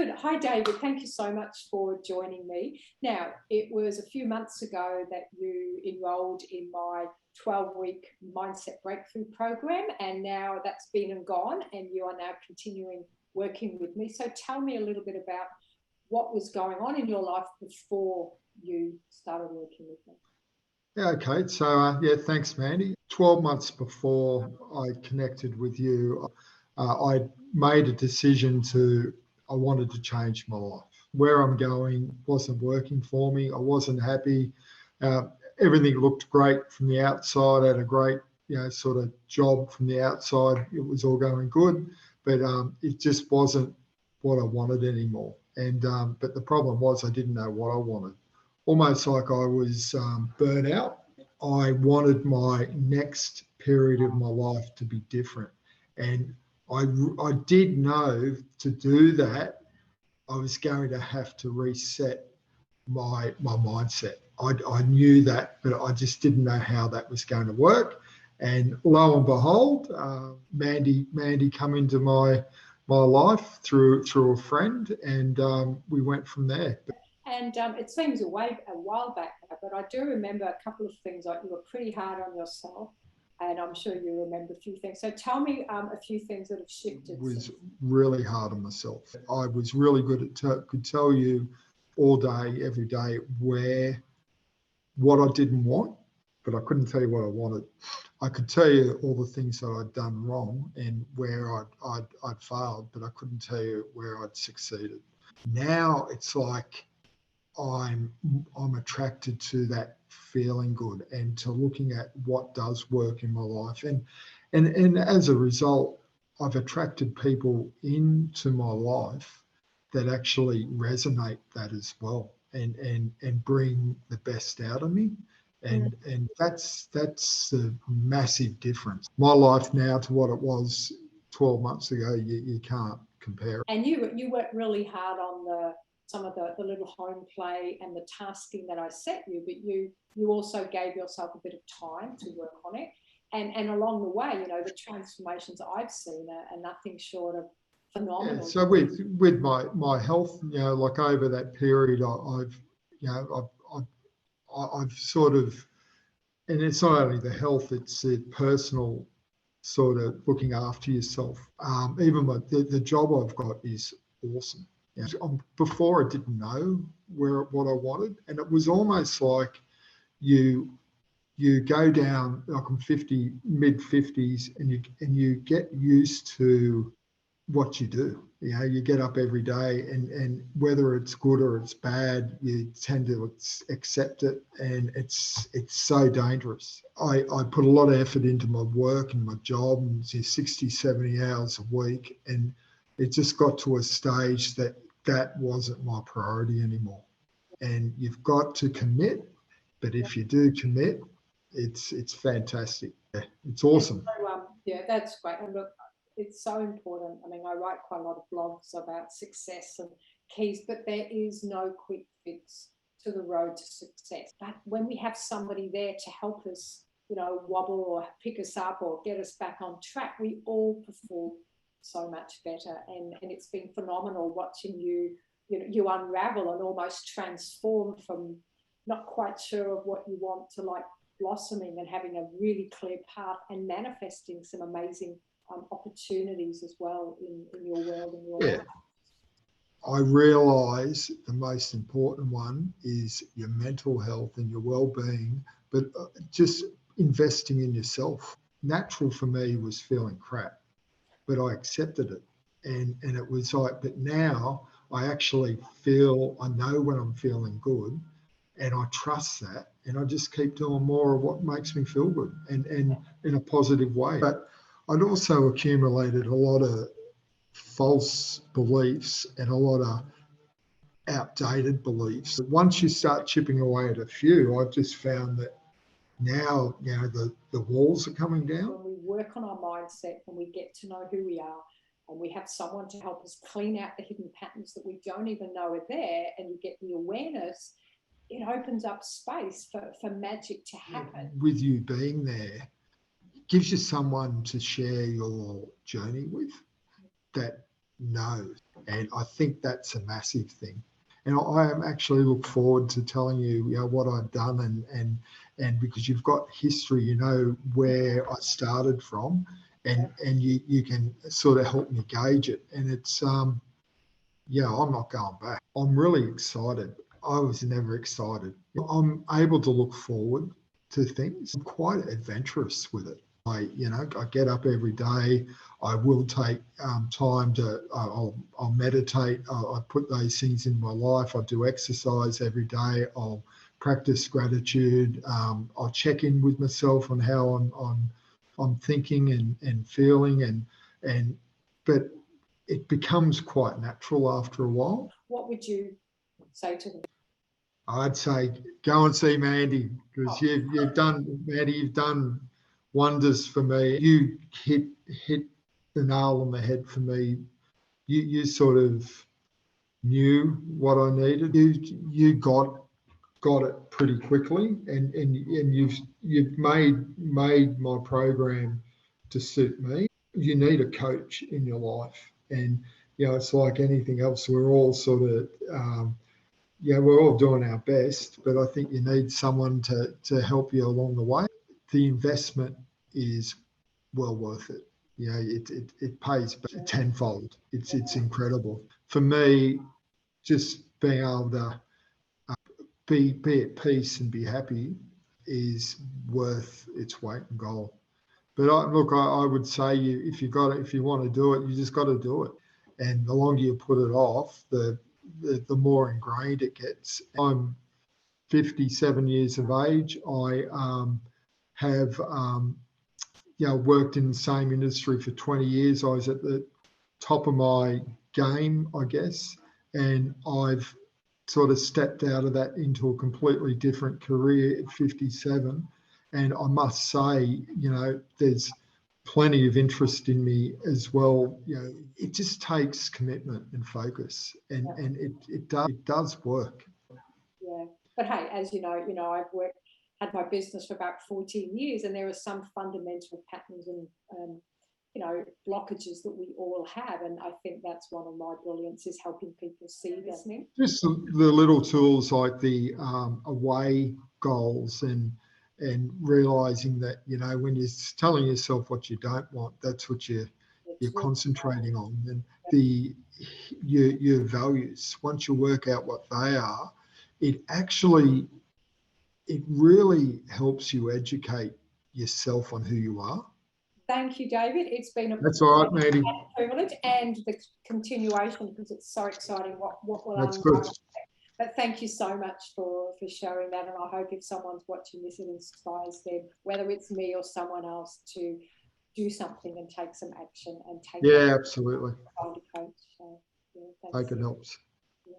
Good. Hi, David. Thank you so much for joining me. Now, it was a few months ago that you enrolled in my 12-week Mindset Breakthrough program, and now that's been and gone, and you are now continuing working with me. So tell me a little bit about what was going on in your life before you started working with me. Yeah, okay. So, thanks, Mandy. 12 months before I connected with you, I made a decision I wanted to change my life. Where I'm going wasn't working for me. I wasn't happy. Everything looked great from the outside. I had a great, sort of job from the outside. It was all going good, but it just wasn't what I wanted anymore. And but the problem was I didn't know what I wanted. Almost like I was burnt out. I wanted my next period of my life to be different. And I did know to do that, I was going to have to reset my mindset. I knew that, but I just didn't know how that was going to work. And lo and behold, Mandy come into my life through a friend, and we went from there. And it seems a while back now, but I do remember a couple of things. Like, you were pretty hard on yourself, and I'm sure you remember a few things. So tell me a few things that have shifted. I was really hard on myself. I was really good at could tell you all day, every day, what I didn't want, but I couldn't tell you what I wanted. I could tell you all the things that I'd done wrong and where I'd failed, but I couldn't tell you where I'd succeeded. Now it's like I'm attracted to that feeling good and to looking at what does work in my life. And as a result, I've attracted people into my life that actually resonate that as well and bring the best out of me. And that's a massive difference. My life now to what it was 12 months ago, you can't compare it. And you worked really hard on some of the little home play and the tasking that I set you, but you also gave yourself a bit of time to work on it. And along the way, the transformations I've seen are nothing short of phenomenal. Yeah, so with my health, like over that period, I've sort of, and it's not only the health, it's the personal sort of looking after yourself. Even the job I've got is awesome. Before I didn't know what I wanted, and it was almost like you go down, like I'm 50, mid 50s, and you get used to what you do. You get up every day, and whether it's good or it's bad, you tend to accept it, and it's so dangerous. I put a lot of effort into my work and my job, and 60, 70 hours a week, and it just got to a stage that wasn't my priority anymore. And you've got to commit, but if you do commit, it's fantastic. It's awesome. So, that's great. And look, it's so important. I mean, I write quite a lot of blogs about success and keys, but there is no quick fix to the road to success. But when we have somebody there to help us, wobble or pick us up or get us back on track, we all perform so much better. And it's been phenomenal watching you unravel and almost transform from not quite sure of what you want to like blossoming and having a really clear path and manifesting some amazing opportunities as well in your world and your life. I realise the most important one is your mental health and your well-being, but just investing in yourself. Natural for me was feeling crap, but I accepted it. And it was like, but now I actually I know when I'm feeling good, and I trust that, and I just keep doing more of what makes me feel good and in a positive way. But I'd also accumulated a lot of false beliefs and a lot of outdated beliefs. Once you start chipping away at a few, I've just found that now, the walls are coming down. When we work on our mindset and we get to know who we are, and we have someone to help us clean out the hidden patterns that we don't even know are there, and you get the awareness, it opens up space for magic to happen. With you being there, it gives you someone to share your journey with that knows. And I think that's a massive thing. And I am actually look forward to telling you, what I've done and because you've got history, you know where I started from, and you can sort of help me gauge it. And it's I'm not going back. I'm really excited. I was never excited. I'm able to look forward to things. I'm quite adventurous with it. I get up every day. I will take time to. I'll meditate. I put those things in my life. I do exercise every day. I'll practice gratitude. I'll check in with myself on how I'm thinking and feeling but it becomes quite natural after a while. What would you say to them? I'd say go and see Mandy, because you've done wonders for me. You hit the nail on the head for me. You sort of knew what I needed. You got it pretty quickly, and you've made my program to suit me. You need a coach in your life, and it's like anything else. We're all sort of we're all doing our best, but I think you need someone to help you along the way. The investment is well worth it. It pays tenfold. It's incredible. For me, just being able to be at peace and be happy is worth its weight in gold. But I would say if you want to do it, you just got to do it. And the longer you put it off, the more ingrained it gets. I'm 57 years of age. I have worked in the same industry for 20 years. I was at the top of my game, I guess, and I've sort of stepped out of that into a completely different career at 57. And I must say, there's plenty of interest in me as well. It just takes commitment and focus, and it does work. Yeah, but hey, as you know, I've had my business for about 14 years, and there are some fundamental patterns and blockages that we all have, and I think that's one of my brilliance, is helping people see this thing. Just the little tools like the away goals and realizing that when you're telling yourself what you don't want, that's what you're concentrating on, and your values. Once you work out what they are, it really helps you educate yourself on who you are. Thank you, David. It's been That's all right, Mandy. Privilege, and the continuation, because it's so exciting what will That's good. But thank you so much for sharing that, and I hope if someone's watching this, it inspires them, whether it's me or someone else, to do something and take some action and take. Yeah, absolutely. Find a coach. So, I hope it helps. Yeah.